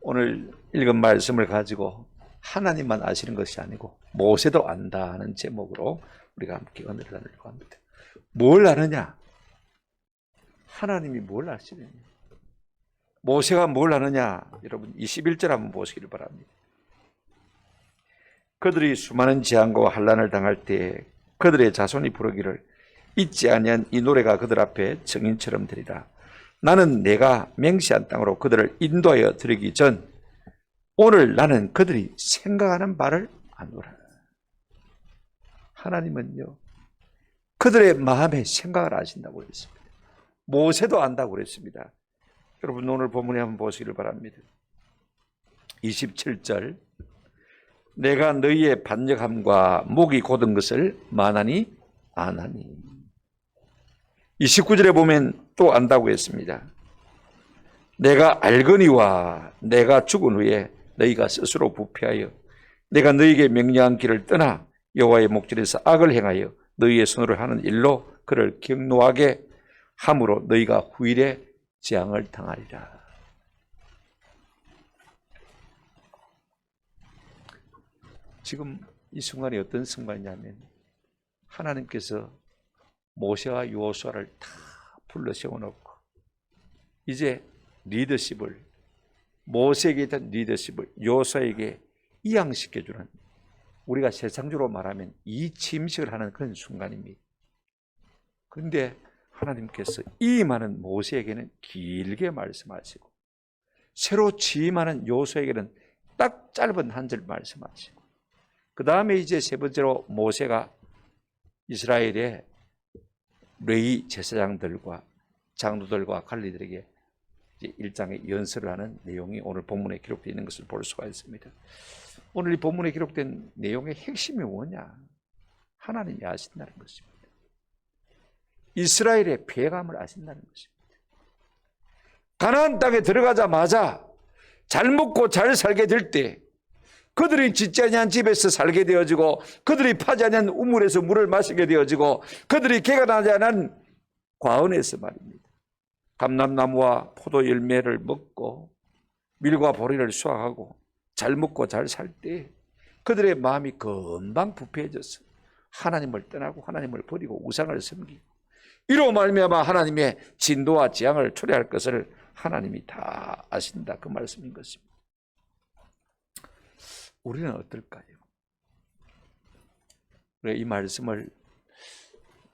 오늘 읽은 말씀을 가지고 하나님만 아시는 것이 아니고 모세도 안다 하는 제목으로 우리가 함께 은혜를 나누려고 합니다. 뭘 아느냐? 하나님이 뭘 아시느냐? 모세가 뭘 아느냐? 여러분 21절 한번 보시기를 바랍니다. 그들이 수많은 재앙과 환난을 당할 때 그들의 자손이 부르기를 잊지 아니한 이 노래가 그들 앞에 증인처럼 되리라. 나는 내가 맹세한 땅으로 그들을 인도하여 드리기 전 오늘 나는 그들이 생각하는 바를 아노라. 하나님은요 그들의 마음의 생각을 아신다고 그랬습니다. 모세도 안다고 그랬습니다. 여러분 오늘 본문에 한번 보시기를 바랍니다. 27절 내가 너희의 반역함과 목이 곧은 것을 만하니 아나니. 29절에 보면 또 안다고 했습니다. 내가 알거니와 내가 죽은 후에 너희가 스스로 부패하여 내가 너희에게 명령한 길을 떠나 여호와의 목전에서 악을 행하여 너희의 손으로 하는 일로 그를 경노하게 함으로 너희가 후일에 재앙을 당하리라. 지금 이 순간이 어떤 순간이냐면 하나님께서 모세와 여호수아를 다 불러 세워놓고 이제 리더십을 모세에게 있던 리더십을 여호수아에게 이양시켜주는, 우리가 세상적으로 말하면 이침식을 하는 그런 순간입니다. 그런데 하나님께서 이 많은 모세에게는 길게 말씀하시고 새로 취임하는 여호수아에게는 딱 짧은 한 절 말씀하시고 그 다음에 이제 세 번째로 모세가 이스라엘의 레위 제사장들과 장로들과 관리들에게 이제 일장의 연설을 하는 내용이 오늘 본문에 기록되어 있는 것을 볼 수가 있습니다. 오늘 이 본문에 기록된 내용의 핵심이 뭐냐? 하나님이 아신다는 것입니다. 이스라엘의 패감을 아신다는 것입니다. 가나안 땅에 들어가자마자 잘 먹고 잘 살게 될 때 그들이 짓지 아니한 집에서 살게 되어지고 그들이 파지 아니한 우물에서 물을 마시게 되어지고 그들이 개가 나지 않은 과원에서 말입니다. 감람나무와 포도 열매를 먹고 밀과 보리를 수확하고 잘 먹고 잘 살 때 그들의 마음이 금방 부패해져서 하나님을 떠나고 하나님을 버리고 우상을 섬기고 이로 말미암아 하나님의 진도와 재앙을 초래할 것을 하나님이 다 아신다, 그 말씀인 것입니다. 우리는 어떨까요? 이 말씀을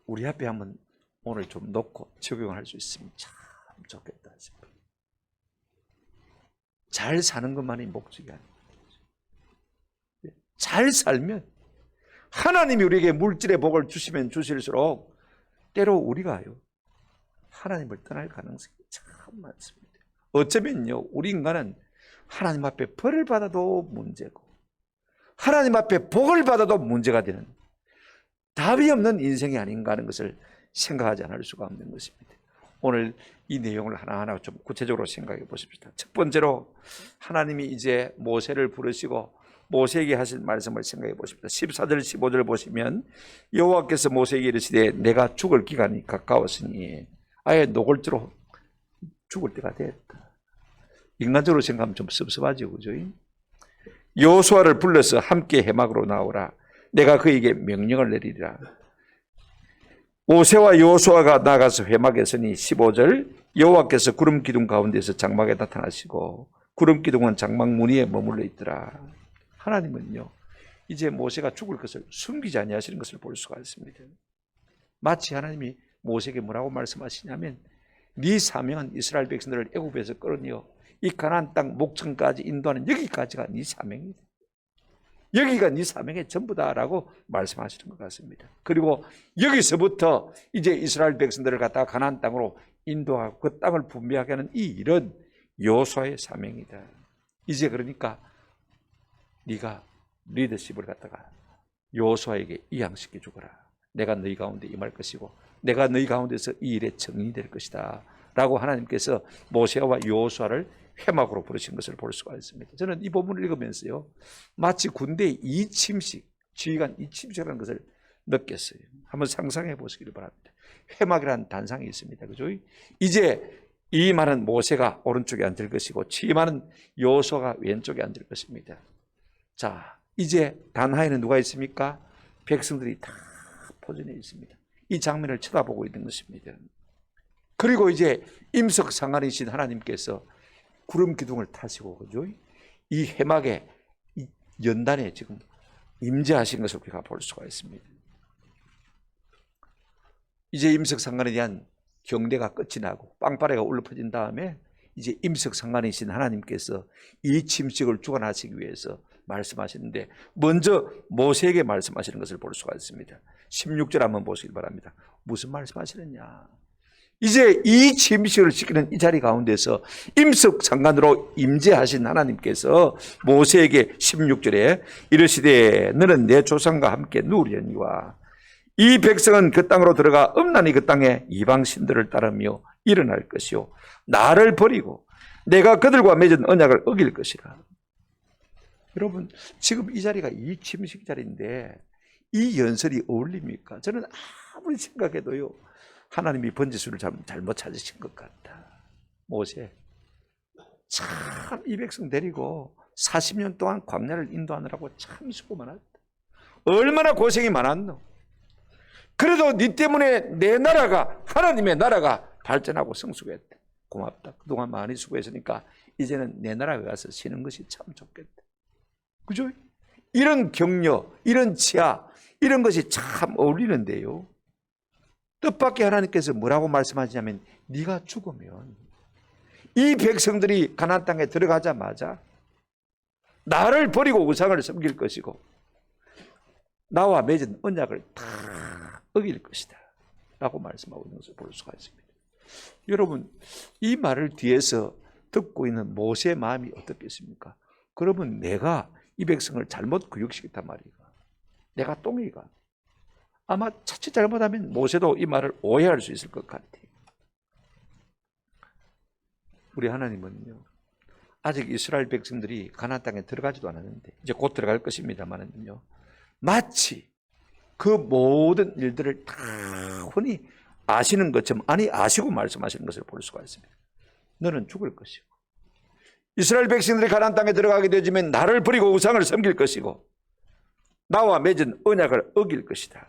우리 앞에 한번 오늘 좀 놓고 적용할 수 있으면 참 좋겠다 싶어요. 잘 사는 것만이 목적이 아니에요. 잘 살면 하나님이 우리에게 물질의 복을 주시면 주실수록 때로 우리가요 하나님을 떠날 가능성이 참 많습니다. 어쩌면요 우리 인간은 하나님 앞에 벌을 받아도 문제고 하나님 앞에 복을 받아도 문제가 되는 답이 없는 인생이 아닌가 하는 것을 생각하지 않을 수가 없는 것입니다. 오늘 이 내용을 하나하나 좀 구체적으로 생각해 보십시다. 첫 번째로 하나님이 이제 모세를 부르시고 모세에게 하실 말씀을 생각해 보십시다. 14절 15절 보시면 여호와께서 모세에게 이르시되 내가 죽을 기간이 가까웠으니 아예 노골적으로 죽을 때가 됐다. 인간적으로 생각하면 좀 섭섭하죠, 그죠? 여호수아를 불러서 함께 회막으로 나오라. 내가 그에게 명령을 내리리라. 모세와 여호수아가 나가서 회막에 서니 15절 여호와께서 구름 기둥 가운데서 장막에 나타나시고 구름 기둥은 장막 무늬에 머물러 있더라. 하나님은요 이제 모세가 죽을 것을 숨기지 아니하시는 것을 볼 수가 있습니다. 마치 하나님이 모세에게 뭐라고 말씀하시냐면 네 사명은 이스라엘 백성들을 애굽에서 끌어내어 이 가나안 땅 목전까지 인도하는 여기까지가 네 사명이다. 여기가 네 사명의 전부다라고 말씀하시는 것 같습니다. 그리고 여기서부터 이제 이스라엘 백성들을 갖다가 가나안 땅으로 인도하고 그 땅을 분배하게 하는 이 일은 여호수아의 사명이다. 이제 그러니까 네가 리더십을 갖다가 여호수아에게 이양시켜 주거라. 내가 너희 가운데 임할 것이고 내가 너희 가운데서 이 일에 정인이 될 것이다 라고 하나님께서 모세와 여호수아를 회막으로 부르신 것을 볼 수가 있습니다. 저는 이 본문을 읽으면서요 마치 군대의 이침식, 지휘관 이침식이라는 것을 느꼈어요. 한번 상상해 보시기를 바랍니다. 회막이라는 단상이 있습니다. 그죠? 이제 이 말은 모세가 오른쪽에 앉을 것이고 치마는 여호수아가 왼쪽에 앉을 것입니다. 자, 이제 단하에는 누가 있습니까? 백성들이 다 포진해 있습니다. 이 장면을 쳐다보고 있는 것입니다. 그리고 이제 임석상한이신 하나님께서 구름 기둥을 타시고, 그죠? 이 해막의 이 연단에 지금 임재하신 것을 우리가 볼 수가 있습니다. 이제 임석상한에 대한 경대가 끝이 나고 빵빠레가 울려 퍼진 다음에 이제 임석상한이신 하나님께서 이 침식을 주관하시기 위해서 말씀하시는데, 먼저 모세에게 말씀하시는 것을 볼 수가 있습니다. 16절 한번 보시기 바랍니다. 무슨 말씀하시느냐? 이제 이 침식을 지키는 이 자리 가운데서 임석상관으로 임재하신 하나님께서 모세에게 16절에 이르시되 너는 내 조상과 함께 누우려니와 이 백성은 그 땅으로 들어가 음란히 그 땅에 이방 신들을 따르며 일어날 것이요 나를 버리고 내가 그들과 맺은 언약을 어길 것이라. 여러분, 지금 이 자리가 이 침식 자리인데 이 연설이 어울립니까? 저는 아무리 생각해도요, 하나님이 번지수를 잘못 찾으신 것 같다. 모세 참 이 백성 데리고 40년 동안 광야를 인도하느라고 참 수고 많았다. 얼마나 고생이 많았노. 그래도 네 때문에 내 나라가, 하나님의 나라가 발전하고 성숙했다. 고맙다. 그동안 많이 수고했으니까 이제는 내 나라에 가서 쉬는 것이 참 좋겠다. 그죠? 이런 격려, 이런 치하, 이런 것이 참 어울리는데요, 뜻밖의 하나님께서 뭐라고 말씀하시냐면 네가 죽으면 이 백성들이 가나안 땅에 들어가자마자 나를 버리고 우상을 섬길 것이고 나와 맺은 언약을 다 어길 것이다 라고 말씀하고 있는 것을 볼 수가 있습니다. 여러분, 이 말을 뒤에서 듣고 있는 모세의 마음이 어떻겠습니까? 그러면 내가 이 백성을 잘못 교육시켰단 말이야. 내가 똥이가. 아마 자칫 잘못하면 모세도 이 말을 오해할 수 있을 것 같아요. 우리 하나님은요, 아직 이스라엘 백성들이 가나안 땅에 들어가지도 않았는데 이제 곧 들어갈 것입니다만은요, 마치 그 모든 일들을 다 훤히 아시는 것처럼 아시고 말씀하시는 것을 볼 수가 있습니다. 너는 죽을 것이고 이스라엘 백성들이 가나안 땅에 들어가게 되지만 나를 버리고 우상을 섬길 것이고 나와 맺은 언약을 어길 것이다.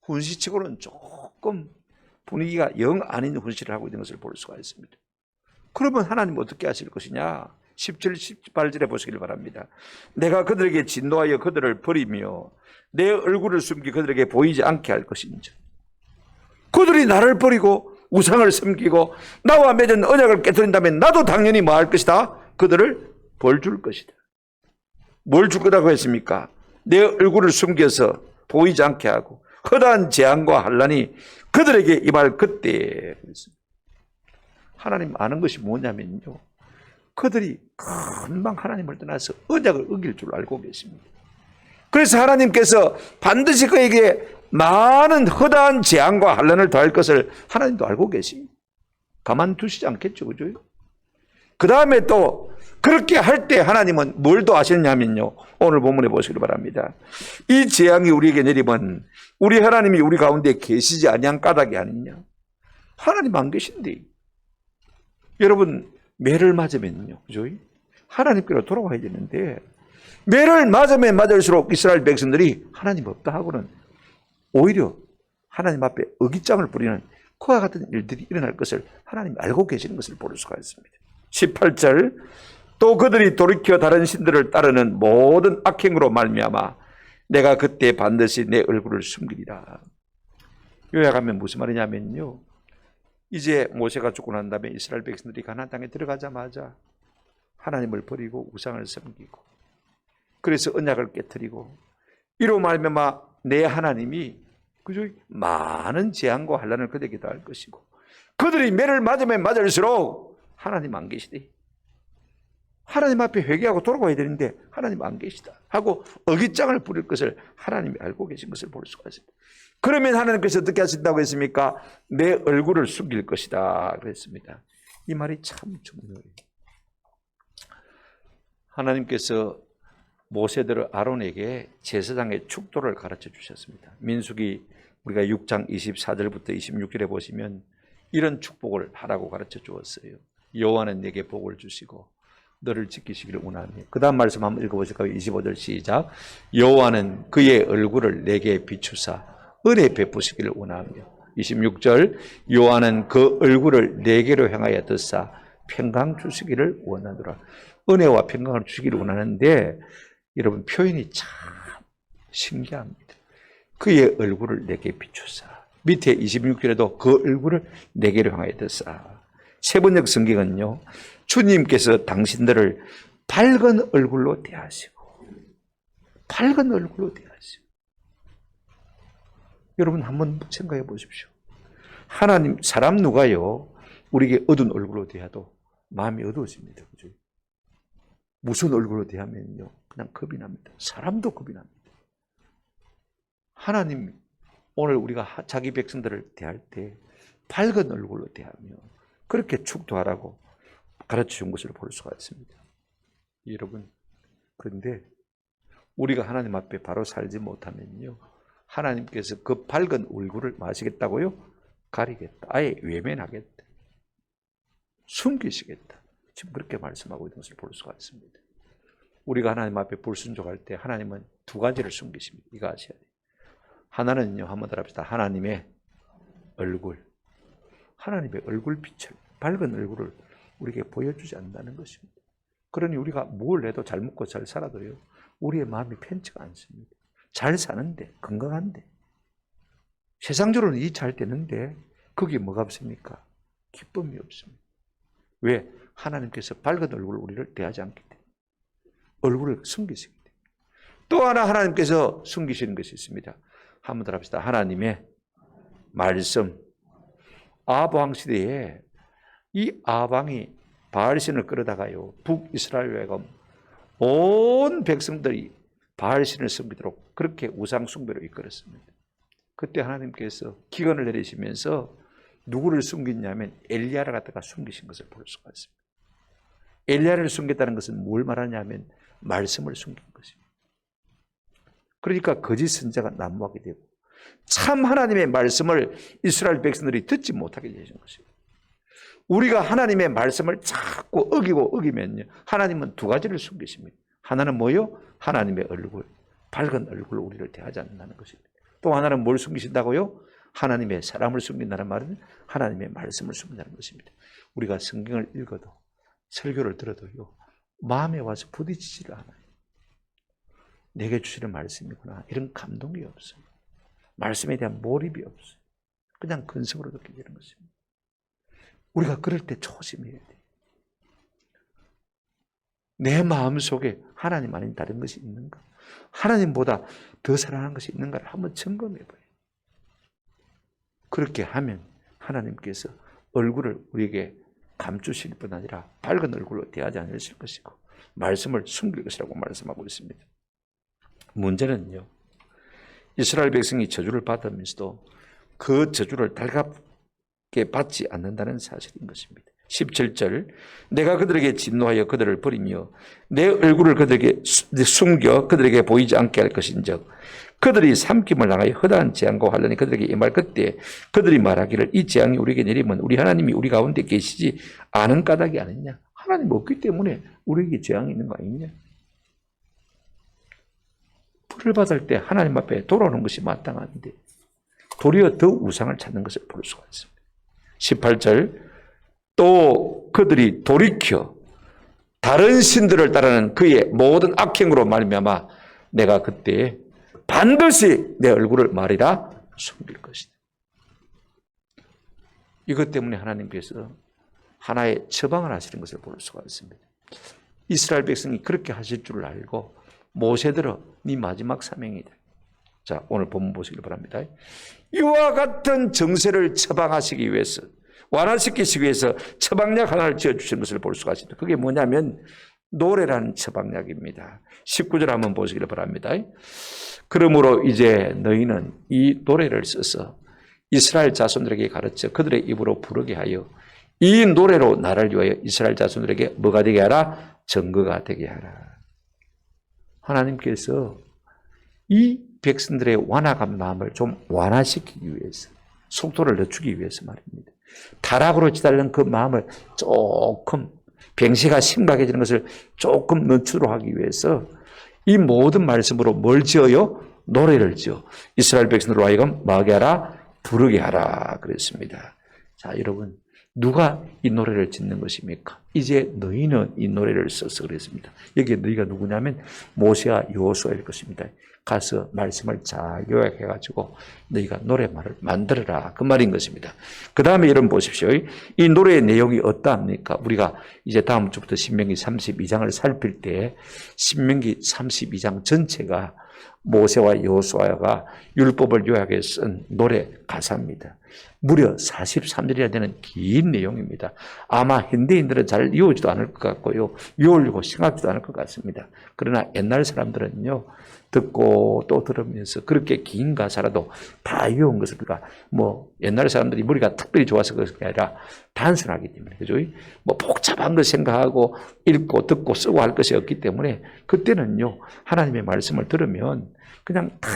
훈시치고는 조금 분위기가 영 아닌 훈시를 하고 있는 것을 볼 수가 있습니다. 그러면 하나님 어떻게 하실 것이냐? 17, 18절에 보시길 바랍니다. 내가 그들에게 진노하여 그들을 버리며 내 얼굴을 숨기 그들에게 보이지 않게 할 것인지. 그들이 나를 버리고 우상을 섬기고 나와 맺은 언약을 깨뜨린다면 나도 당연히 뭐 할 것이다? 그들을 벌 줄 것이다. 뭘 줄 거라고 했습니까? 내 얼굴을 숨겨서 보이지 않게 하고 허다한 재앙과 환난이 그들에게 임할 그때. 하나님 아는 것이 뭐냐면요, 그들이 금방 하나님을 떠나서 언약을 어길 줄 알고 계십니다. 그래서 하나님께서 반드시 그에게 많은 허다한 재앙과 환난을 더할 것을 하나님도 알고 계십니다. 가만두시지 않겠죠, 그죠? 그 다음에 또 그렇게 할 때 하나님은 뭘 더 하셨냐면요, 오늘 본문에 보시기 바랍니다. 이 재앙이 우리에게 내리면 우리 하나님이 우리 가운데 계시지 아니한 까닭이 아니냐. 하나님 안 계신데. 여러분, 매를 맞으면요, 그죠? 하나님께로 돌아와야 되는데 매를 맞으면 맞을수록 이스라엘 백성들이 하나님 없다 하고는 오히려 하나님 앞에 어깃장을 부리는 그와 같은 일들이 일어날 것을 하나님 알고 계시는 것을 볼 수가 있습니다. 18절, 또 그들이 돌이켜 다른 신들을 따르는 모든 악행으로 말미암아 내가 그때 반드시 내 얼굴을 숨기리라. 요약하면 무슨 말이냐면요, 이제 모세가 죽고 난 다음에 이스라엘 백성들이 가나안 땅에 들어가자마자 하나님을 버리고 우상을 섬기고 그래서 언약을 깨뜨리고 이로 말미암아 내 하나님이 그저 많은 재앙과 환난을 그들에게 더할 것이고 그들이 매를 맞으면 맞을수록 하나님 안 계시대. 하나님 앞에 회개하고 돌아가야 되는데 하나님 안 계시다 하고 어깃장을 부릴 것을 하나님이 알고 계신 것을 볼 수가 있습니다. 그러면 하나님께서 어떻게 하신다고 했습니까? 내 얼굴을 숨길 것이다 그랬습니다. 이 말이 참 중요해요. 하나님께서 모세들 아론에게 제사장의 축도를 가르쳐 주셨습니다. 민수기 우리가 6장 24절부터 26절에 보시면 이런 축복을 하라고 가르쳐 주었어요. 여호와는 내게 복을 주시고 너를 지키시기를 원하며. 그 다음 말씀 한번 읽어보실까요? 25절 시작. 여호와는 그의 얼굴을 내게 비추사 은혜 베푸시기를 원하며. 26절 여호와는 그 얼굴을 내게로 향하여 드사 평강 주시기를 원하노라. 은혜와 평강을 주시기를 원하는데 여러분 표현이 참 신기합니다. 그의 얼굴을 내게 비추사. 밑에 26절에도 그 얼굴을 내게로 향하여 드사. 세번역 성경은요, 주님께서 당신들을 밝은 얼굴로 대하시고 밝은 얼굴로 대하시고. 여러분 한번 생각해 보십시오. 하나님, 사람 누가요 우리에게 어두운 얼굴로 대해도 마음이 어두워집니다. 그죠? 무슨 얼굴로 대하면요 그냥 겁이 납니다. 사람도 겁이 납니다. 하나님, 오늘 우리가 자기 백성들을 대할 때 밝은 얼굴로 대하며 그렇게 축도하라고 가르쳐 준 것을 볼 수가 있습니다. 여러분, 그런데 우리가 하나님 앞에 바로 살지 못하면요 하나님께서 그 밝은 얼굴을 마시겠다고요? 가리겠다. 아예 외면하겠다. 숨기시겠다. 지금 그렇게 말씀하고 있는 것을 볼 수가 있습니다. 우리가 하나님 앞에 불순종할 때 하나님은 두 가지를 숨기십니다. 이거 아셔야 돼요. 하나는요, 한번 더 합시다. 하나님의 얼굴. 하나님의 얼굴빛을, 밝은 얼굴을 우리에게 보여주지 않는다는 것입니다. 그러니 우리가 뭘 해도 잘 먹고 잘 살아도요 우리의 마음이 편치가 않습니다. 잘 사는데, 건강한데, 세상적으로는 이 잘 되는데 거기에 뭐가 없습니까? 기쁨이 없습니다. 왜? 하나님께서 밝은 얼굴을 우리를 대하지 않기 때문에 얼굴을 숨기시기 때문에. 또 하나 하나님께서 숨기시는 것이 있습니다. 한번 더 합시다. 하나님의 말씀. 아방 시대에 이 아방이 바알신을 끌어다가요 북이스라엘에 온 백성들이 바알신을 섬기도록 그렇게 우상 숭배로 이끌었습니다. 그때 하나님께서 기근을 내리시면서 누구를 숨겼냐면 엘리야를 갖다가 숨기신 것을 볼 수가 있습니다. 엘리야를 숨겼다는 것은 뭘 말하냐면 말씀을 숨긴 것입니다. 그러니까 거짓 선자가 난무하게 되고 참 하나님의 말씀을 이스라엘 백성들이 듣지 못하게 되신 것입니다. 우리가 하나님의 말씀을 자꾸 어기면요 하나님은 두 가지를 숨기십니다. 하나는 뭐요? 하나님의 얼굴, 밝은 얼굴로 우리를 대하지 않는다는 것입니다. 또 하나는 뭘 숨기신다고요? 하나님의 사람을 숨긴다는 말은 하나님의 말씀을 숨긴다는 것입니다. 우리가 성경을 읽어도 설교를 들어도요 마음에 와서 부딪히지를 않아요. 내게 주시는 말씀이구나 이런 감동이 없어요. 말씀에 대한 몰입이 없어요. 그냥 근성으로 느껴지는 것입니다. 우리가 그럴 때 조심해야 돼요. 내 마음속에 하나님 아닌 다른 것이 있는가? 하나님보다 더 사랑하는 것이 있는가를 한번 점검해 봐요. 그렇게 하면 하나님께서 얼굴을 우리에게 감추실 뿐 아니라 밝은 얼굴로 대하지 않으실 것이고 말씀을 숨길 것이라고 말씀하고 있습니다. 문제는요, 이스라엘 백성이 저주를 받으면서도 그 저주를 달갑게 받지 않는다는 사실인 것입니다. 17절 내가 그들에게 진노하여 그들을 버리며 내 얼굴을 그들에게 숨겨 그들에게 보이지 않게 할 것인즉 그들이 삼킴을 당하여 허다한 재앙과 환난이 그들에게 임할 그때 그들이 말하기를 이 재앙이 우리에게 내리면 우리 하나님이 우리 가운데 계시지 않은 까닭이 아니냐. 하나님 없기 때문에 우리에게 재앙이 있는 거 아니냐. 불을 받을 때 하나님 앞에 돌아오는 것이 마땅한데 도리어 더 우상을 찾는 것을 볼 수가 있습니다. 18절 또 그들이 돌이켜 다른 신들을 따르는 그의 모든 악행으로 말미암아 내가 그때 반드시 내 얼굴을 말이라 숨길 것이다. 이것 때문에 하나님께서 하나의 처방을 하시는 것을 볼 수가 있습니다. 이스라엘 백성이 그렇게 하실 줄 알고 모세들어 네 마지막 사명이다. 자, 오늘 본문 보시길 바랍니다. 이와 같은 정세를 처방하시기 위해서 완화시키시기 위해서 처방약 하나를 지어주신 것을 볼 수가 있습니다. 그게 뭐냐면 노래라는 처방약입니다. 19절 한번 보시기를 바랍니다. 그러므로 이제 너희는 이 노래를 써서 이스라엘 자손들에게 가르쳐 그들의 입으로 부르게 하여 이 노래로 나를 위하여 이스라엘 자손들에게 뭐가 되게 하라? 증거가 되게 하라. 하나님께서 이 백성들의 완화감 마음을 좀 완화시키기 위해서 속도를 늦추기 위해서 말입니다. 타락으로 치달는 그 마음을 조금 병시가 심각해지는 것을 조금 늦추도록 하기 위해서 이 모든 말씀으로 뭘 지어요? 노래를 지어. 이스라엘 백성들로 하여금 뭐하게 하라? 부르게 하라 그랬습니다. 자, 여러분, 누가 이 노래를 짓는 것입니까? 이제 너희는 이 노래를 써서 그랬습니다. 여기에 너희가 누구냐면 모세와 여호수아일 것입니다. 가서 말씀을 잘 요약해가지고 너희가 노래말을 만들어라 그 말인 것입니다. 그 다음에 여러분 보십시오. 이 노래의 내용이 어떠합니까? 우리가 이제 다음 주부터 신명기 32장을 살필 때 신명기 32장 전체가 모세와 여호수아가 율법을 요약해 쓴 노래 가사입니다. 무려 43절이나 되는 긴 내용입니다. 아마 현대인들은 잘 이해오지도 않을 것 같고요. 이해하려고 생각지도 않을 것 같습니다. 그러나 옛날 사람들은요, 듣고 또 들으면서 그렇게 긴 가사라도 다 이해온 것을 우리가 옛날 사람들이 머리가 특별히 좋아서 그것이 아니라 단순하기 때문에, 그죠? 복잡한 걸 생각하고 읽고 듣고 쓰고 할 것이 없기 때문에 그때는요, 하나님의 말씀을 들으면 그냥 다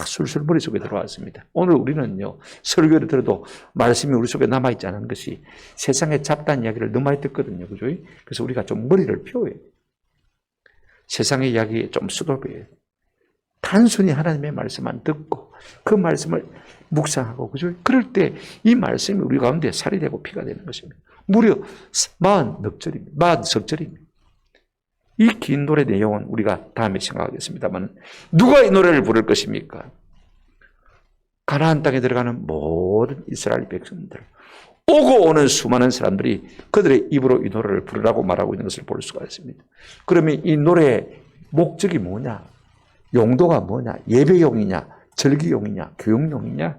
술술 머릿속에 들어왔습니다. 오늘 우리는요, 설교를 들어도 말씀이 우리 속에 남아있지 않은 것이 세상의 잡다한 이야기를 너무 많이 듣거든요. 그죠? 그래서 우리가 좀 머리를 피워야 돼요. 세상의 이야기에 좀 수도해야 돼요. 단순히 하나님의 말씀만 듣고 그 말씀을 묵상하고, 그죠? 그럴 때 이 말씀이 우리 가운데 살이 되고 피가 되는 것입니다. 무려 40석절입니다. 이 긴 노래 내용은 우리가 다음에 생각하겠습니다만, 누가 이 노래를 부를 것입니까? 가나안 땅에 들어가는 모든 이스라엘 백성들, 오고 오는 수많은 사람들이 그들의 입으로 이 노래를 부르라고 말하고 있는 것을 볼 수가 있습니다. 그러면 이 노래의 목적이 뭐냐? 용도가 뭐냐? 예배용이냐? 절기용이냐? 교육용이냐?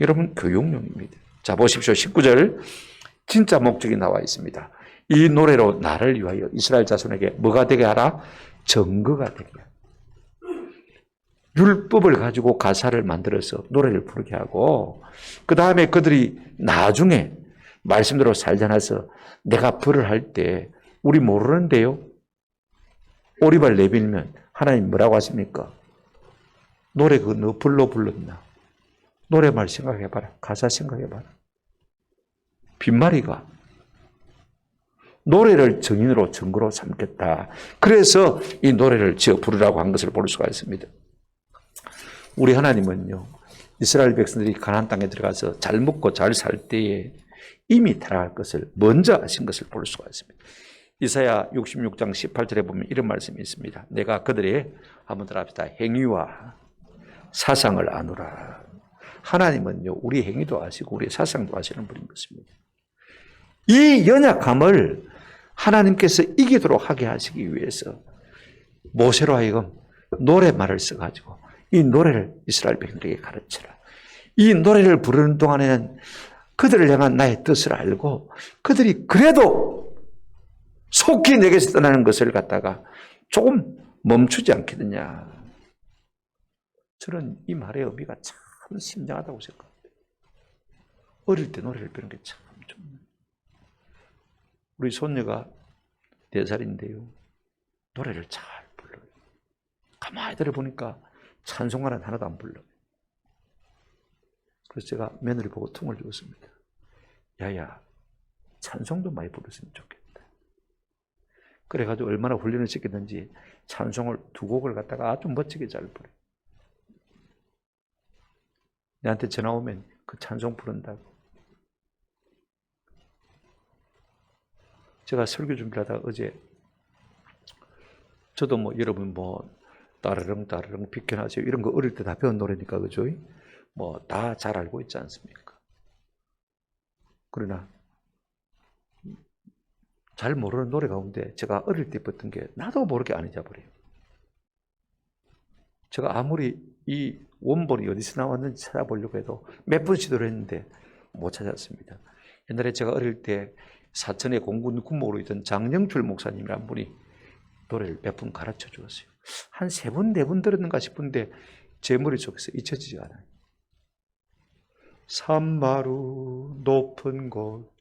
여러분, 교육용입니다. 자, 보십시오. 19절 진짜 목적이 나와 있습니다. 이 노래로 나를 위하여 이스라엘 자손에게 뭐가 되게 하라? 증거가 되게 하라. 율법을 가지고 가사를 만들어서 노래를 부르게 하고, 그 다음에 그들이 나중에 말씀대로 살지 않아서 내가 벌을 할 때 우리 모르는데요, 오리발 내밀면 하나님 뭐라고 하십니까? 노래 그거 너 불렀나? 노래말 생각해봐라. 가사 생각해봐라. 빈말이가 노래를 증인으로 증거로 삼겠다. 그래서 이 노래를 지어 부르라고 한 것을 볼 수가 있습니다. 우리 하나님은요, 이스라엘 백성들이 가나안 땅에 들어가서 잘 먹고 잘 살 때에 이미 타락할 것을 먼저 아신 것을 볼 수가 있습니다. 이사야 66장 18절에 보면 이런 말씀이 있습니다. 내가 그들의, 한번 따라합시다, 행위와 사상을 아노라. 하나님은요, 우리 행위도 아시고 우리 사상도 아시는 분인 것입니다. 이 연약함을 하나님께서 이기도록 하게 하시기 위해서 모세로 하여금 노래말을 써가지고 이 노래를 이스라엘 백성들에게 가르쳐라. 이 노래를 부르는 동안에는 그들을 향한 나의 뜻을 알고 그들이 그래도 속히 내게서 떠나는 것을 갖다가 조금 멈추지 않겠느냐. 저는 이 말의 의미가 참 심장하다고 생각합니다. 어릴 때 노래를 배우는 게 참 좋네요. 우리 손녀가 4살인데요. 노래를 잘 불러요. 가만히 들어보니까 찬송가는 하나도 안 불러요. 그래서 제가 며느리 보고 퉁을 주었습니다. 야야, 찬송도 많이 부르시면 좋겠다. 그래가지고 얼마나 훈련을 시켰는지 찬송을 2곡을 갖다가 아주 멋지게 잘 부려요. 내한테 전화 오면 그 찬송 부른다고. 제가 설교 준비를 하다가 어제, 저도 여러분 따르릉 비켜나세요 이런 거 어릴 때 다 배운 노래니까, 그죠? 다 잘 알고 있지 않습니까? 그러나 잘 모르는 노래 가운데 제가 어릴 때 봤던 게 나도 모르게 안 잊어버려요. 제가 아무리 이 원본이 어디서 나왔는지 찾아보려고 해도 몇 번 시도를 했는데 못 찾았습니다. 옛날에 제가 어릴 때 사천에 공군 군목으로 있던 장영출 목사님이라는 분이 노래를 몇 번 가르쳐 주었어요. 한 3번, 4번 들었는가 싶은데 제 머릿속에서 잊혀지지 않아요. 산마루 높은 곳,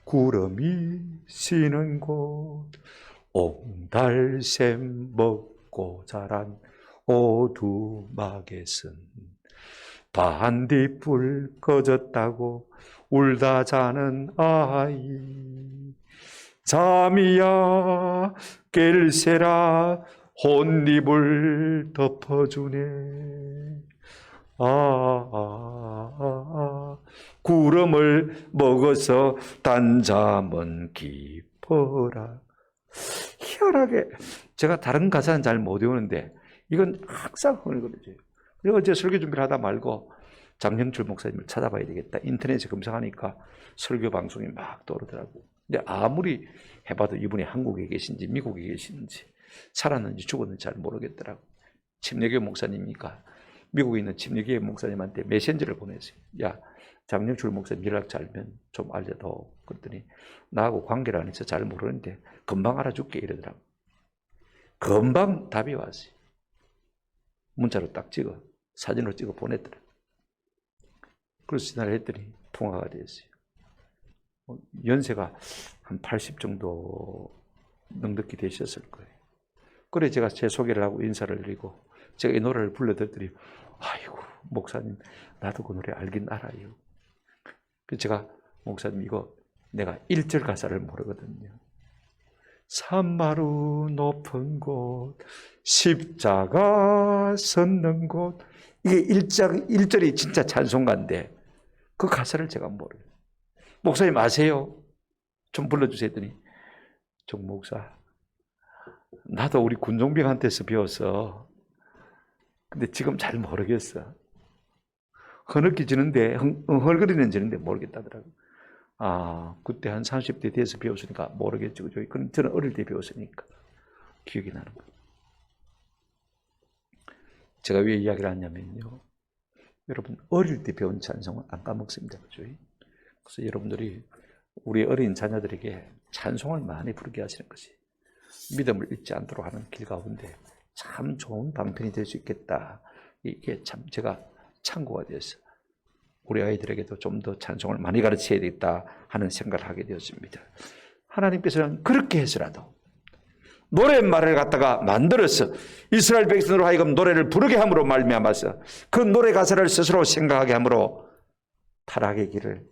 구름이 쉬는 곳, 옹달샘 먹고 자란 오두막에선 반딧불 꺼졌다고 울다 자는 아이, 잠이야 깰새라 혼잎을 덮어주네. 구름을 먹어서 단잠은 깊어라. 희한하게 제가 다른 가사는 잘 못 외우는데 이건 항상 흥얼거려져요. 그리고 어제 설교 준비를 하다 말고 장영출 목사님을 찾아봐야 되겠다. 인터넷에 검색하니까 설교 방송이 막 떠오르더라고. 근데 아무리 해봐도 이분이 한국에 계신지 미국에 계신지 살았는지 죽었는지 잘 모르겠더라고. 침례교회 목사님이니까 미국에 있는 침례교회 목사님한테 메신저를 보냈어요. 야, 장영출 목사님 연락 잘 알면 좀 알려줘. 그랬더니 나하고 관계를 안 해서 잘 모르는데 금방 알아줄게 이러더라고. 금방 답이 왔어요. 문자로 딱 찍어 사진으로 찍어 보냈더라. 그래서 전화를 했더니 통화가 됐어요. 연세가 한 80 정도 넉넉히 되셨을 거예요. 그래 제가 제 소개를 하고 인사를 드리고 제가 이 노래를 불러드렸더니 아이고 목사님 나도 그 노래 알긴 알아요. 그래서 제가 목사님 이거 내가 1절 가사를 모르거든요. 산마루 높은 곳 십자가 섰는 곳, 이게 1절이 진짜 찬송가인데 그 가사를 제가 모르요. 목사님 아세요? 좀 불러주세요 했더니 정 목사 나도 우리 군종병한테서 배웠어. 근데 지금 잘 모르겠어. 흐느끼지는데 흥얼거리는 지는데 모르겠다더라고. 아, 그때 한 30대 돼서 배웠으니까 모르겠죠. 그죠? 그럼 저는 어릴 때 배웠으니까 기억이 나는 거예요. 제가 왜 이야기를 하냐면요. 여러분, 어릴 때 배운 찬송은 안 까먹습니다. 그죠? 그래서 여러분들이 우리 어린 자녀들에게 찬송을 많이 부르게 하시는 것이 믿음을 잃지 않도록 하는 길 가운데 참 좋은 방편이 될 수 있겠다. 이게 참 제가 참고가 되었어요. 우리 아이들에게도 좀 더 찬송을 많이 가르쳐야 되겠다 하는 생각을 하게 되었습니다. 하나님께서는 그렇게 해서라도 노랫말을 갖다가 만들어서 이스라엘 백성으로 하여금 노래를 부르게 함으로 말미암아서 그 노래 가사를 스스로 생각하게 함으로 타락의 길을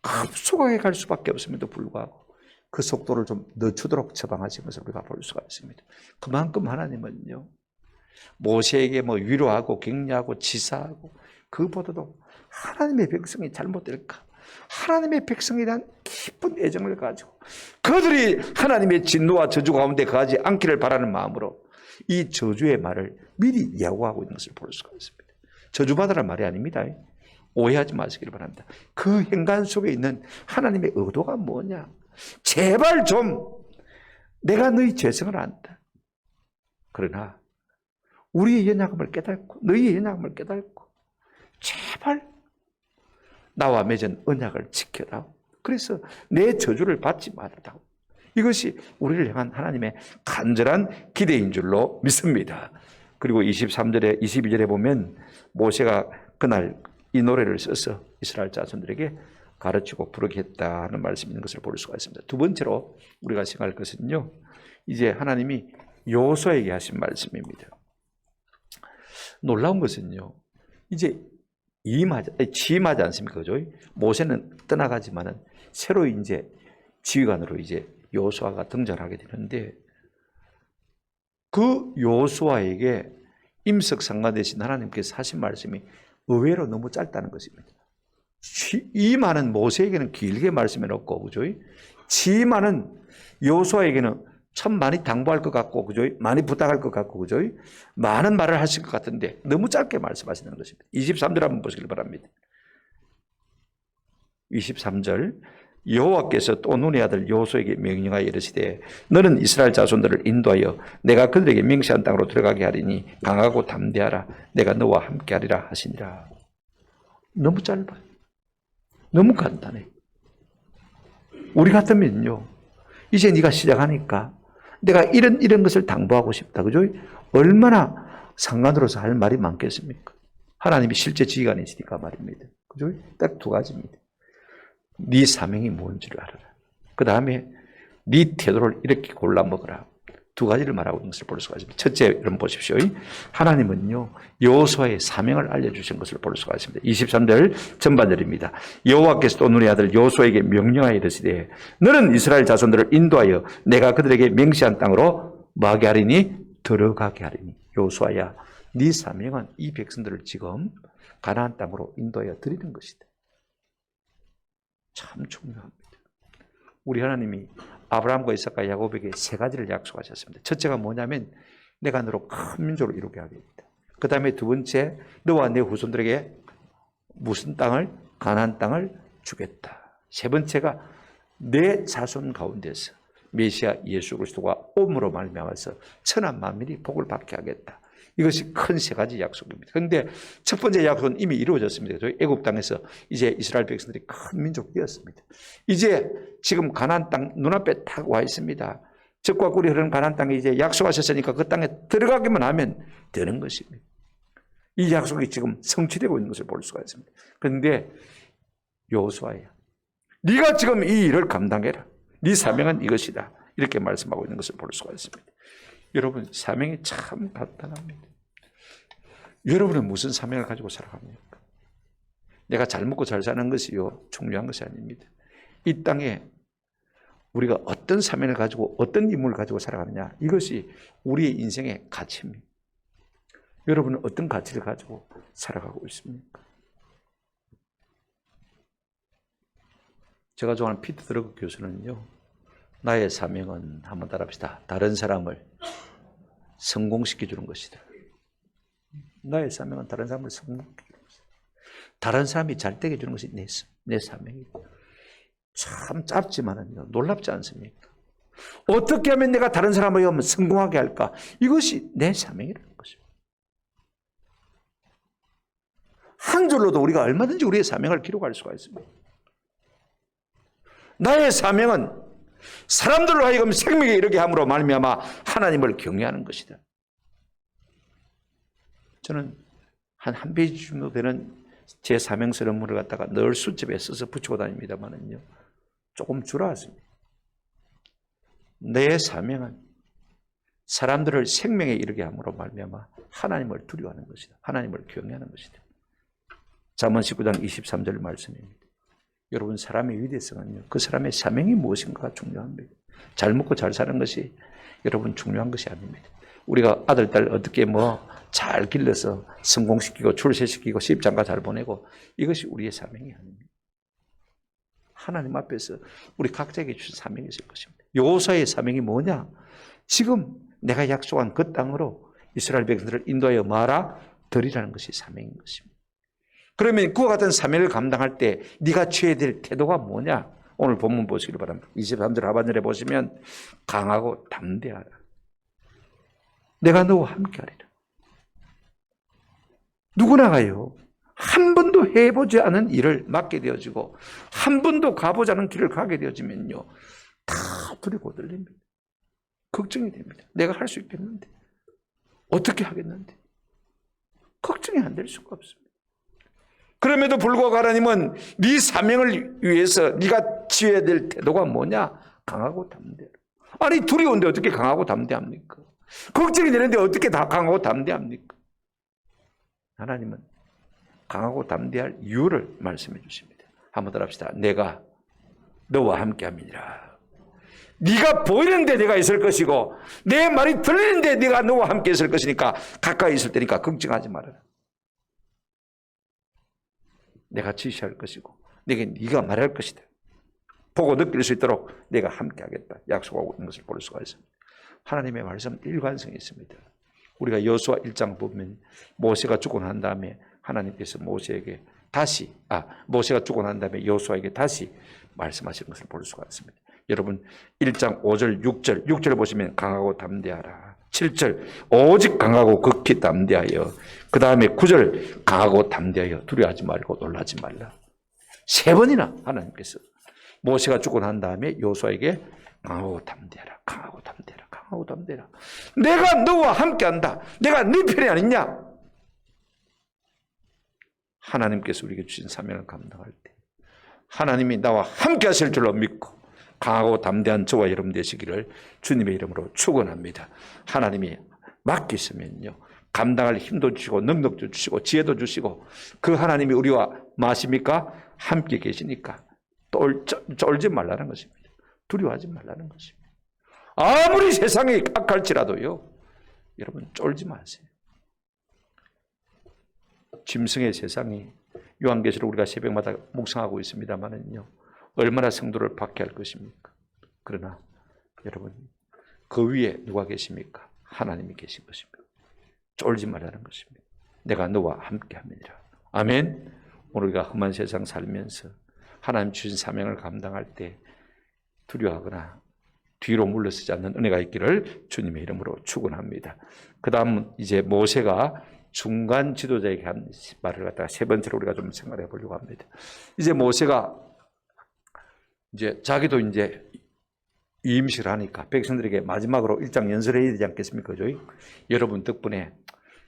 급속하게 갈 수밖에 없음에도 불구하고 그 속도를 좀 늦추도록 처방하신 것을 우리가 볼 수가 있습니다. 그만큼 하나님은요, 모세에게 위로하고 격려하고 지사하고 그보다도 하나님의 백성이 잘못될까, 하나님의 백성에 대한 깊은 애정을 가지고 그들이 하나님의 진노와 저주 가운데 거하지 않기를 바라는 마음으로 이 저주의 말을 미리 예고하고 있는 것을 볼 수가 있습니다. 저주받으라는 말이 아닙니다. 오해하지 마시길 바랍니다. 그 행간 속에 있는 하나님의 의도가 뭐냐? 제발 좀 내가 너희 죄성을 안다. 그러나 우리의 연약함을 깨닫고 너희의 연약함을 깨닫고 제발 나와 맺은 언약을 지켜다오. 그래서 내 저주를 받지 말아다오. 이것이 우리를 향한 하나님의 간절한 기대인 줄로 믿습니다. 그리고 23절에 22절에 보면 모세가 그날 이 노래를 써서 이스라엘 자손들에게 가르치고 부르게 했다는 말씀이 있는 것을 볼 수가 있습니다. 두 번째로 우리가 생각할 것은요, 이제 하나님이 여호수아에게 하신 말씀입니다. 놀라운 것은요, 이제 취임하지 않습니까? 그죠? 모세는 떠나가지만은 새로 이제 지휘관으로 이제 여호수아가 등장하게 되는데 그 여호수아에게 임석상관 대신 하나님께서 하신 말씀이 의외로 너무 짧다는 것입니다. 이 많은 모세에게는 길게 말씀해 놓고, 그죠? 취임하는 여호수아에게는 참 많이 당부할 것 같고, 그죠? 많이 부탁할 것 같고, 그죠? 많은 말을 하실 것 같은데 너무 짧게 말씀하시는 것입니다. 23절 한번 보시길 바랍니다. 23절 여호와께서 또 눈의 아들 여호수아에게 명령하여 이르시되 너는 이스라엘 자손들을 인도하여 내가 그들에게 맹세한 땅으로 들어가게 하리니 강하고 담대하라. 내가 너와 함께하리라 하시니라. 너무 짧아요. 너무 간단해. 우리 같으면요, 이제 네가 시작하니까 내가 이런 것을 당부하고 싶다. 그죠? 얼마나 상관으로서 할 말이 많겠습니까? 하나님이 실제 지휘관이시니까 말입니다. 그죠? 딱 두 가지입니다. 네 사명이 뭔지를 알아라. 그 다음에 네 태도를 이렇게 골라 먹어라. 두 가지를 말하고 있는 것을 볼 수가 있습니다. 첫째, 여러분 보십시오. 하나님은요, 여호수아의 사명을 알려주신 것을 볼 수가 있습니다. 23절 전반절입니다. 여호와께서 눈의 아들 여호수아에게 명령하여 이르시되 너는 이스라엘 자손들을 인도하여 내가 그들에게 맹세한 땅으로 뭐하게 하리니? 들어가게 하리니. 여호수아야, 네 사명은 이 백성들을 지금 가나안 땅으로 인도하여 드리는 것이다. 참 중요합니다. 우리 하나님이 아브라함과 이삭과 야곱에게 세 가지를 약속하셨습니다. 첫째가 뭐냐면 내가 너로 큰 민족을 이루게 하겠다. 그 다음에 두 번째, 너와 내 후손들에게 무슨 땅을? 가나안 땅을 주겠다. 세 번째가 내 자손 가운데서 메시아 예수 그리스도가 옴으로 말미암아서 천한 만민이 복을 받게 하겠다. 이것이 큰 세 가지 약속입니다. 그런데 첫 번째 약속은 이미 이루어졌습니다. 저희 애굽 땅에서 이제 이스라엘 백성들이 큰 민족이 되었습니다. 이제 지금 가나안 땅 눈앞에 딱 와 있습니다. 젖과 꿀이 흐르는 가나안 땅에 이제 약속하셨으니까 그 땅에 들어가기만 하면 되는 것입니다. 이 약속이 지금 성취되고 있는 것을 볼 수가 있습니다. 그런데 여호수아야, 네가 지금 이 일을 감당해라. 네 사명은 이것이다. 이렇게 말씀하고 있는 것을 볼 수가 있습니다. 여러분, 사명이 참 간단합니다. 여러분은 무슨 사명을 가지고 살아갑니까? 내가 잘 먹고 잘 사는 것이요 중요한 것이 아닙니다. 이 땅에 우리가 어떤 사명을 가지고 어떤 임무를 가지고 살아가느냐, 이것이 우리의 인생의 가치입니다. 여러분은 어떤 가치를 가지고 살아가고 있습니까? 제가 좋아하는 피터 드러그 교수는요, 나의 사명은, 한번 따라합시다, 다른 사람을 성공시켜주는 것이다. 나의 사명은 다른 사람을 성공시켜주는 것이다. 다른 사람이 잘 되게 해주는 것이 내 사명이다. 참 짧지만은요, 놀랍지 않습니까? 어떻게 하면 내가 다른 사람을 성공하게 할까? 이것이 내 사명이라는 것입니다. 한 줄로도 우리가 얼마든지 우리의 사명을 기록할 수가 있습니다. 나의 사명은 사람들로 하여금 생명에 이르게 함으로 말미암아 하나님을 경외하는 것이다. 저는 한 페이지 정도 되는 제 사명서 논문을 갖다가 늘 수첩에 써서 붙이고 다닙니다만은요, 조금 줄어왔습니다. 내 사명은 사람들을 생명에 이르게 함으로 말미암아 하나님을 두려워하는 것이다. 하나님을 경외하는 것이다. 잠언 19장 23절 말씀입니다. 여러분, 사람의 위대성은요, 그 사람의 사명이 무엇인가가 중요합니다. 잘 먹고 잘 사는 것이 여러분 중요한 것이 아닙니다. 우리가 아들, 딸 어떻게 잘 길러서 성공시키고 출세시키고 시집장가 잘 보내고, 이것이 우리의 사명이 아닙니다. 하나님 앞에서 우리 각자에게 주신 사명이 있을 것입니다. 여호수아의 사명이 뭐냐? 지금 내가 약속한 그 땅으로 이스라엘 백성들을 인도하여 말아 드리라는 것이 사명인 것입니다. 그러면 그와 같은 사명을 감당할 때 네가 취해야 될 태도가 뭐냐? 오늘 본문 보시길 바랍니다. 23절 하반절에 보시면 강하고 담대하라. 내가 너와 함께하리라. 누구나가요, 한 번도 해보지 않은 일을 맡게 되어지고 한 번도 가보지 않은 길을 가게 되어지면요, 다 두리고 들립니다. 걱정이 됩니다. 내가 할 수 있겠는데, 어떻게 하겠는데, 걱정이 안 될 수가 없습니다. 그럼에도 불구하고 하나님은 네 사명을 위해서 네가 취해야 될 태도가 뭐냐? 강하고 담대하라. 아니, 두려운데 어떻게 강하고 담대합니까? 걱정이 되는데 어떻게 다 강하고 담대합니까? 하나님은 강하고 담대할 이유를 말씀해 주십니다. 한번 더 합시다. 내가 너와 함께함이니라. 네가 보이는데 내가 있을 것이고 내 말이 들리는데 네가 너와 함께 있을 것이니까 가까이 있을 테니까 걱정하지 말아라. 내가 지시할 것이고 내게 네가 말할 것이다. 보고 느낄 수 있도록 내가 함께하겠다. 약속하고 있는 것을 볼 수가 있습니다. 하나님의 말씀은 일관성이 있습니다. 우리가 여호수아 1장 보면 모세가 죽고 난 다음에 하나님께서 모세에게 모세가 죽고 난 다음에 여호수아에게 다시 말씀하시는 것을 볼 수가 있습니다. 여러분 1장 5절 6절 보시면 강하고 담대하라. 7절 오직 강하고 극히 담대하여, 그 다음에 9절 강하고 담대하여 두려워하지 말고 놀라지 말라. 3번이나 하나님께서 모세가 죽고 난 다음에 여호수아에게 강하고 담대하라, 강하고 담대하라, 강하고 담대하라. 내가 너와 함께한다. 내가 네 편이 아니냐? 하나님께서 우리에게 주신 사명을 감당할 때 하나님이 나와 함께 하실 줄로 믿고 강하고 담대한 저와 여러분 되시기를 주님의 이름으로 축원합니다. 하나님이 맡기시면요, 감당할 힘도 주시고 능력도 주시고 지혜도 주시고, 그 하나님이 우리와 마십니까? 함께 계시니까 쫄지 말라는 것입니다. 두려워하지 말라는 것입니다. 아무리 세상이 악할지라도요, 여러분 쫄지 마세요. 짐승의 세상이, 요한계시록 우리가 새벽마다 묵상하고 있습니다만은요, 얼마나 성도를 박해할 것입니까? 그러나 여러분, 그 위에 누가 계십니까? 하나님이 계신 것입니다. 쫄지 말라는 것입니다. 내가 너와 함께 합니다. 아멘. 오늘 우리가 험한 세상 살면서 하나님 주신 사명을 감당할 때 두려워하거나 뒤로 물러서지 않는 은혜가 있기를 주님의 이름으로 축원합니다. 그 다음 이제 모세가 중간 지도자에게 한 말을 갖다가 세 번째로 우리가 좀 생각해 보려고 합니다. 이제 모세가 이제 자기도 이제 위임식을 하니까 백성들에게 마지막으로 일장 연설해야 되지 않겠습니까? 그죠? 여러분 덕분에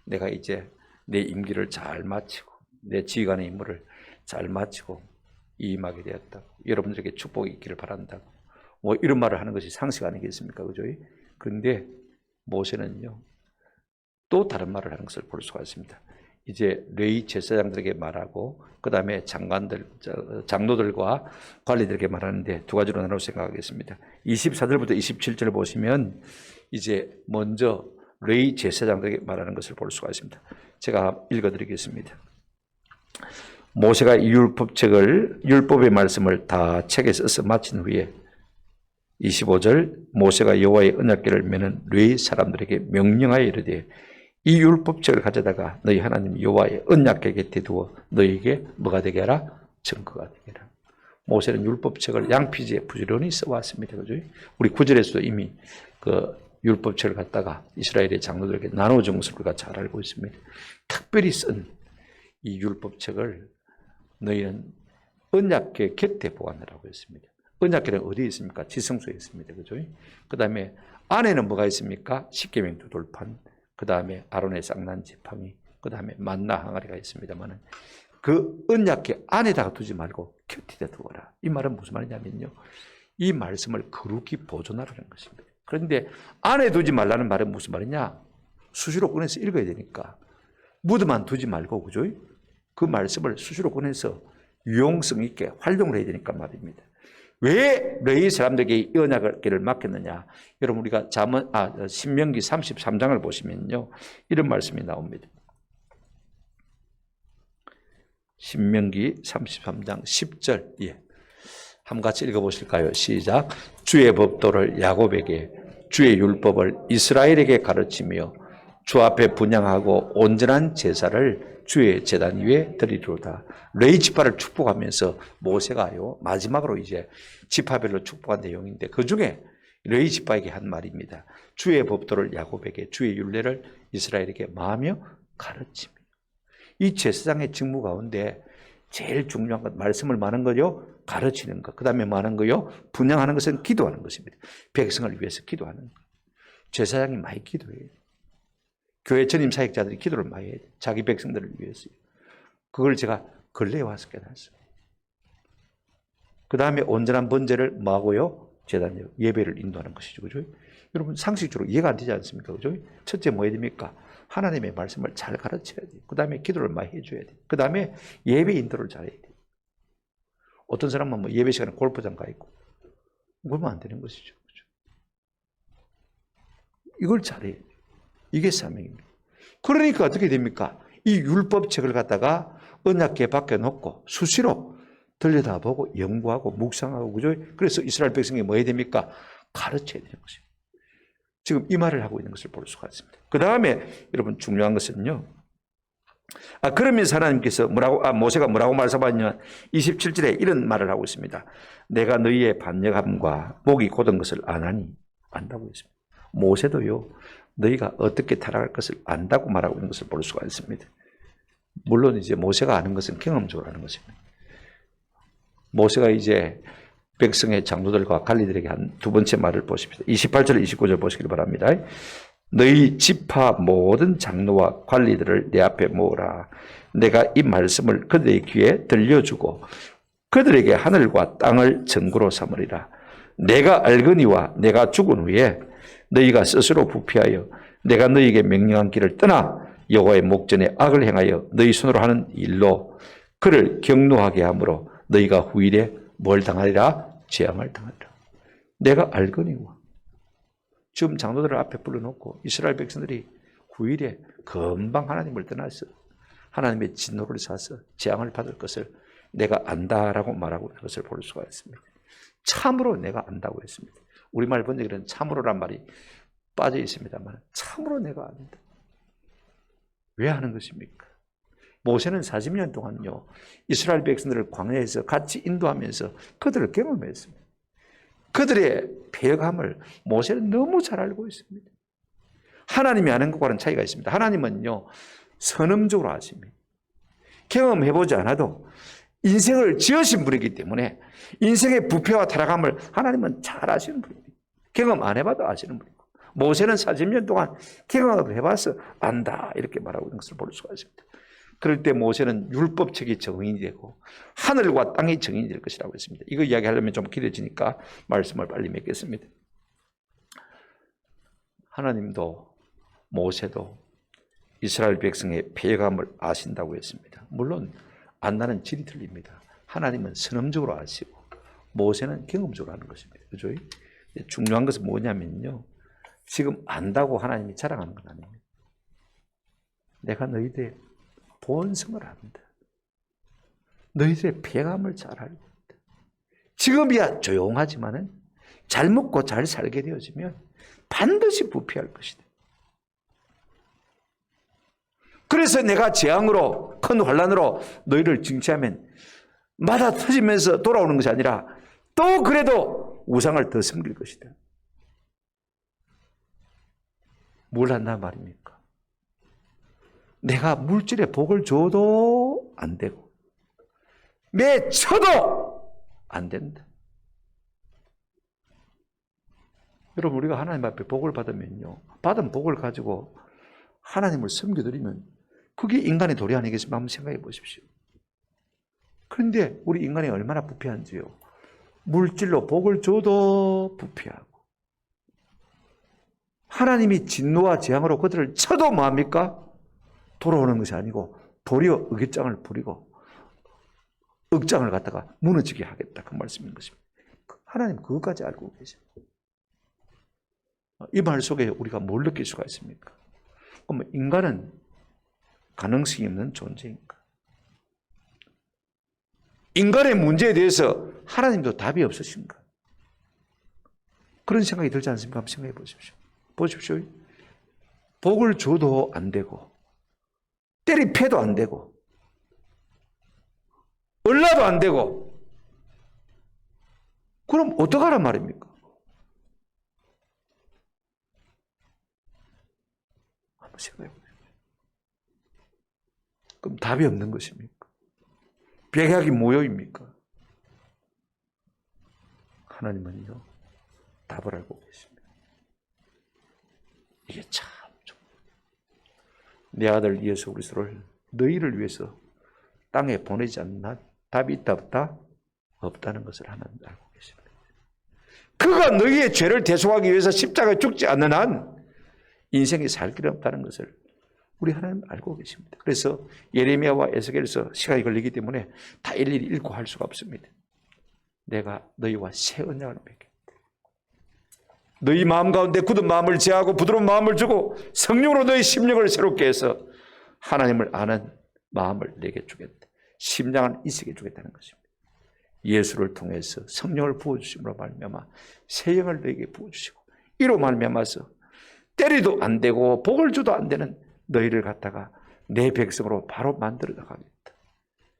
내가 이제 내 임기를 잘 마치고 내 지휘관의 임무를 잘 마치고 위임하게 되었다고, 여러분들에게 축복이 있기를 바란다고, 뭐 이런 말을 하는 것이 상식 아니겠습니까? 그죠? 그런데 모세는요, 또 다른 말을 하는 것을 볼 수가 있습니다. 이제 레위 제사장들에게 말하고, 그 다음에 장관들, 장로들과 관리들에게 말하는데 두 가지로 나눠 생각하겠습니다. 24절부터 27절 보시면 이제 먼저 레위 제사장들에게 말하는 것을 볼 수가 있습니다. 제가 읽어드리겠습니다. 모세가 이 율법의 말씀을 다 책에 써서 마친 후에 25절, 모세가 여호와의 언약궤를 메는 레위 사람들에게 명령하여 이르되, 이 율법책을 가져다가 너희 하나님 여호와의 언약궤 곁에 두어 너희에게 뭐가 되게 하라? 증거가 되게 하라. 모세는 율법책을 양피지에 부지런히 써왔습니다. 그죠? 우리 9절에서도 이미 그 율법책을 갖다가 이스라엘의 장로들에게 나눠준 것을 우리가 잘 알고 있습니다. 특별히 쓴 이 율법책을 너희는 언약궤 곁에 보관하라고 했습니다. 언약궤는 어디에 있습니까? 지성소에 있습니다. 그죠? 그 다음에 안에는 뭐가 있습니까? 십계명 두 돌판, 그 다음에 아론의 쌍난 지팡이, 그 다음에 만나 항아리가 있습니다만은 그 언약궤 안에다가 두지 말고 곁에다 두어라. 이 말은 무슨 말이냐면요, 이 말씀을 거룩히 보존하라는 것입니다. 그런데 안에 두지 말라는 말은 무슨 말이냐? 수시로 꺼내서 읽어야 되니까 무드만 두지 말고, 그죠? 그 말씀을 수시로 꺼내서 유용성 있게 활용을 해야 되니까 말입니다. 왜 레위 사람들에게 이 언약궤를 맡겼느냐? 여러분 우리가 신명기 33장을 보시면요, 이런 말씀이 나옵니다. 신명기 33장 10절, 예, 한번 같이 읽어보실까요? 시작. 주의 법도를 야곱에게, 주의 율법을 이스라엘에게 가르치며 주 앞에 분향하고 온전한 제사를 주의 제단 위에 드리리로다. 레위 지파를 축복하면서 모세가요, 마지막으로 이제 지파별로 축복한 내용인데 그 중에 레위 지파에게 한 말입니다. 주의 법도를 야곱에게, 주의 율례를 이스라엘에게 마하며 가르치며. 이 제사장의 직무 가운데 제일 중요한 것, 말씀을 많은 거요, 가르치는 것. 그 다음에 많은 거요, 분향하는 것은 기도하는 것입니다. 백성을 위해서 기도하는 것. 제사장이 많이 기도해요. 교회 전임 사역자들이 기도를 많이 해요. 자기 백성들을 위해서. 그걸 제가 근래에 와서 깨달았어요. 그 다음에 온전한 번제를 뭐하고요? 제단 예배를 인도하는 것이죠. 그죠? 여러분 상식적으로 이해가 안 되지 않습니까? 그죠? 첫째 뭐 해야 됩니까? 하나님의 말씀을 잘 가르쳐야 돼요. 그 다음에 기도를 많이 해줘야 돼요. 그 다음에 예배 인도를 잘해야 돼요. 어떤 사람은 뭐 예배 시간에 골프장 가 있고 그러면 안 되는 것이죠. 그죠? 이걸 잘해야 돼요. 이게 사명입니다. 그러니까 어떻게 됩니까? 이 율법책을 갖다가 언약궤 밖에 놓고 수시로 들여다보고 연구하고 묵상하고, 그죠? 그래서 이스라엘 백성이 뭐 해야 됩니까? 가르쳐야 되는 것입니다. 지금 이 말을 하고 있는 것을 볼 수가 있습니다. 그 다음에 여러분 중요한 것은요, 그러면서 하나님께서 모세가 뭐라고 말씀하냐면 27절에 이런 말을 하고 있습니다. 내가 너희의 반역함과 목이 곧은 것을 아나니, 안다고 했습니다. 모세도요, 너희가 어떻게 타락할 것을 안다고 말하고 있는 것을 볼 수가 있습니다. 물론 이제 모세가 아는 것은 경험적으로 아는 것입니다. 모세가 이제 백성의 장로들과 관리들에게 한 두 번째 말을 보십시오. 28절 29절 보시길 바랍니다. 너희 지파 모든 장로와 관리들을 내 앞에 모으라. 내가 이 말씀을 그들의 귀에 들려주고 그들에게 하늘과 땅을 증거로 삼으리라. 내가 알거니와 내가 죽은 후에 너희가 스스로 부패하여 내가 너희에게 명령한 길을 떠나 여호와의 목전에 악을 행하여 너희 손으로 하는 일로 그를 경노하게 함으로 너희가 후일에 뭘 당하리라? 재앙을 당하리라. 내가 알거니와. 지금 장로들을 앞에 불러놓고 이스라엘 백성들이 후일에 금방 하나님을 떠나서 하나님의 진노를 사서 재앙을 받을 것을 내가 안다라고 말하고 있는 것을 볼 수가 있습니다. 참으로 내가 안다고 했습니다. 우리말 번역에는 참으로란 말이 빠져 있습니다만 참으로 내가 안다. 왜 하는 것입니까? 모세는 40년 동안요 이스라엘 백성들을 광야에서 같이 인도하면서 그들을 경험했습니다. 그들의 패역함을 모세는 너무 잘 알고 있습니다. 하나님이 하는 것과는 차이가 있습니다. 하나님은요 선음적으로 하십니다. 경험해보지 않아도 인생을 지으신 분이기 때문에 인생의 부패와 타락함을 하나님은 잘 아시는 분입니다. 경험 안 해봐도 아시는 분이고 모세는 40년 동안 경험을 해봐서 안다 이렇게 말하고 있는 것을 볼 수가 있습니다. 그럴 때 모세는 율법책이 증인이 되고 하늘과 땅이 증인이 될 것이라고 했습니다. 이거 이야기하려면 좀 길어지니까 말씀을 빨리 맺겠습니다. 하나님도 모세도 이스라엘 백성의 패역함을 아신다고 했습니다. 물론 안다는 질이 틀립니다. 하나님은 선언적으로 아시고 모세는 경험적으로 하는 것입니다. 그죠? 중요한 것은 뭐냐면요. 지금 안다고 하나님이 자랑하는 건 아닙니다. 내가 너희들의 본성을 안다. 너희들의 패함을 잘 알고 있다. 지금이야 조용하지만은 잘 먹고 잘 살게 되어지면 반드시 부패할 것이다. 그래서 내가 재앙으로 큰 환란으로 너희를 징치하면 마다 터지면서 돌아오는 것이 아니라 또 그래도 우상을 더 섬길 것이다. 뭘 한단 말입니까? 내가 물질에 복을 줘도 안 되고 매쳐도 안 된다. 여러분 우리가 하나님 앞에 복을 받으면요 받은 복을 가지고 하나님을 섬겨드리면 그게 인간의 도리 아니겠습니까? 한번 생각해 보십시오. 그런데 우리 인간이 얼마나 부패한지요. 물질로 복을 줘도 부패하고 하나님이 진노와 재앙으로 그들을 쳐도 뭐합니까? 돌아오는 것이 아니고 도리어 의깃장을 부리고 억장을 갖다가 무너지게 하겠다 그 말씀인 것입니다. 하나님 그것까지 알고 계십니다. 이 말 속에 우리가 뭘 느낄 수가 있습니까? 그럼 인간은 가능성이 없는 존재인가? 인간의 문제에 대해서 하나님도 답이 없으신가? 그런 생각이 들지 않습니까? 한번 생각해 보십시오. 보십시오. 복을 줘도 안 되고 때리 패도 안 되고 얼라도 안 되고 그럼 어떡하란 말입니까? 한번 생각해 보십시오. 그럼 답이 없는 것입니까? 백약이 모여입니까? 하나님은요 답을 알고 계십니다. 이게 참 내 아들 예수 그리스도를 너희를 위해서 땅에 보내지 않는 한 답이 있다 없다? 없다는 것을 하나님 알고 계십니다. 그가 너희의 죄를 대속하기 위해서 십자가에 죽지 않는 한 인생에 살 길이 없다는 것을 우리 하나님 알고 계십니다. 그래서 예레미야와 에스겔에서 시간이 걸리기 때문에 다 일일이 읽고 할 수가 없습니다. 내가 너희와 새 언약을 맺겠다. 너희 마음 가운데 굳은 마음을 제하고 부드러운 마음을 주고 성령으로 너희 심령을 새롭게 해서 하나님을 아는 마음을 내게 주겠다. 심장을 이식해 주겠다는 것입니다. 예수를 통해서 성령을 부어주심으로 말미암아 새 영을 너에게 부어주시고 이로 말미암아서 때리도 안 되고 복을 주도 안 되는 너희를 갖다가 내 백성으로 바로 만들어 나가겠다.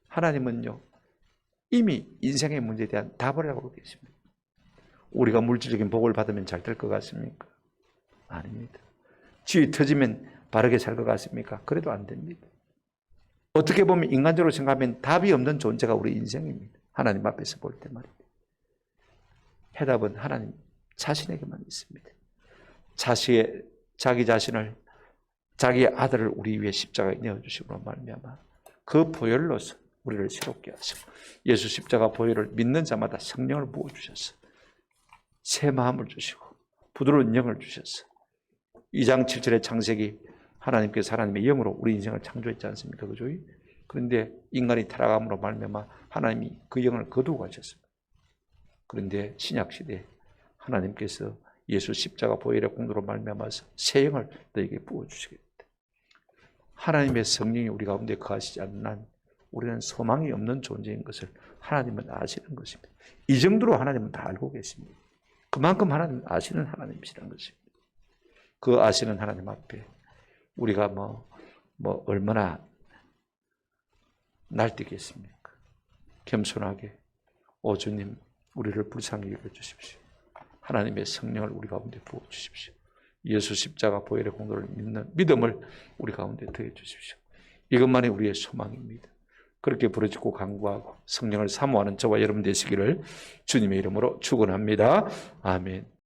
하나님은요 이미 인생의 문제에 대한 답을 하고 계십니다. 우리가 물질적인 복을 받으면 잘 될 것 같습니까? 아닙니다. 쥐 터지면 바르게 살 것 같습니까? 그래도 안 됩니다. 어떻게 보면 인간적으로 생각하면 답이 없는 존재가 우리 인생입니다. 하나님 앞에서 볼 때 말입니다. 해답은 하나님 자신에게만 있습니다. 자기 자신을 자기의 아들을 우리 위해 십자가에 내어주심으로 말미암아 그 보혈로서 우리를 새롭게 하시고 예수 십자가 보혈을 믿는 자마다 성령을 부어주셔서 새 마음을 주시고 부드러운 영을 주셨어. 2장 7절의 창세기 하나님께서 하나님의 영으로 우리 인생을 창조했지 않습니까? 그죠? 그런데 인간이 타락함으로 말미암아 하나님이 그 영을 거두고 가셨습니다. 그런데 신약 시대에 하나님께서 예수 십자가 보혈의 공로로 말미암아서 새 영을 너에게 부어 주시겠다. 하나님의 성령이 우리 가운데 거하시지 않는 한 우리는 소망이 없는 존재인 것을 하나님은 아시는 것입니다. 이 정도로 하나님은 다 알고 계십니다. 그만큼 하나님은 아시는 하나님이시라는 것입니다. 그 아시는 하나님 앞에 우리가 얼마나 날뛰겠습니까? 겸손하게 오 주님 우리를 불쌍히 여겨주십시오. 하나님의 성령을 우리 가운데 부어주십시오. 예수 십자가 보혈의 공로를 믿는 믿음을 우리 가운데 더해 주십시오. 이것만이 우리의 소망입니다. 그렇게 부르짖고 간구하고 성령을 사모하는 저와 여러분 되시기를 주님의 이름으로 축원합니다. 아멘.